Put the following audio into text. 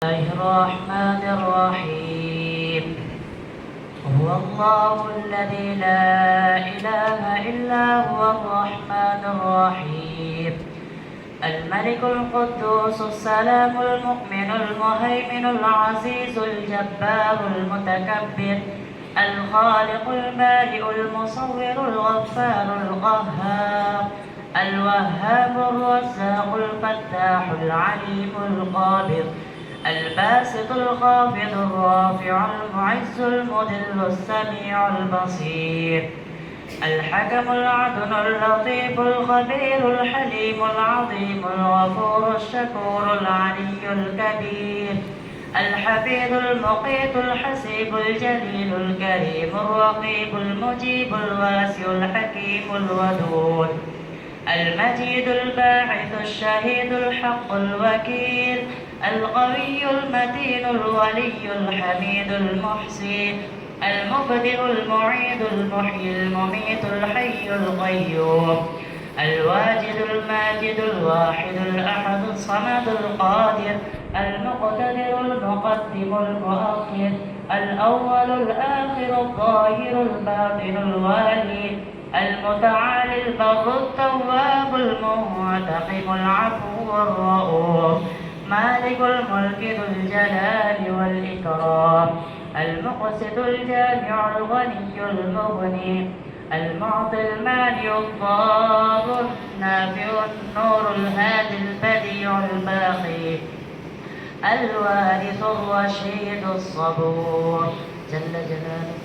الله الرحمن الرحيم. هو الله الذي لا إله إلا هو الرحمن الرحيم. الملك القدوس السلام المؤمن المهيمن العزيز الجبار المتكبر الخالق البارئ المصور الغفار القهار الوهاب الرزاق الفتاح العليم القابض الباسط الخافض الرافع المعز المذل السميع البصير الحكم العدل اللطيف الخبير الحليم العظيم الغفور الشكور العلي الكبير الحفيظ المقيت الحسيب الجليل الكريم الرقيب المجيب الواسع الحكيم الودود المجيد الباعث الشهيد الحق الوكيل القوي المتين الولي الحميد المحصي المبدئ المعيد المحيي المميت الحي القيوم الواجد الماجد الواحد الأحد الصمد القادر المقتدر المقدم المؤخر الأول الآخر الظاهر الباطن الوالي المتعالي البر التواب المنتقم العفو الرؤوف مالك الملك ذو الجلال والإكرام المقسط الجامع الغني المغني المعطي المانع الضار النافع النور الهادي البديع الباقي الوارث الرشيد الصبور جل جلاله.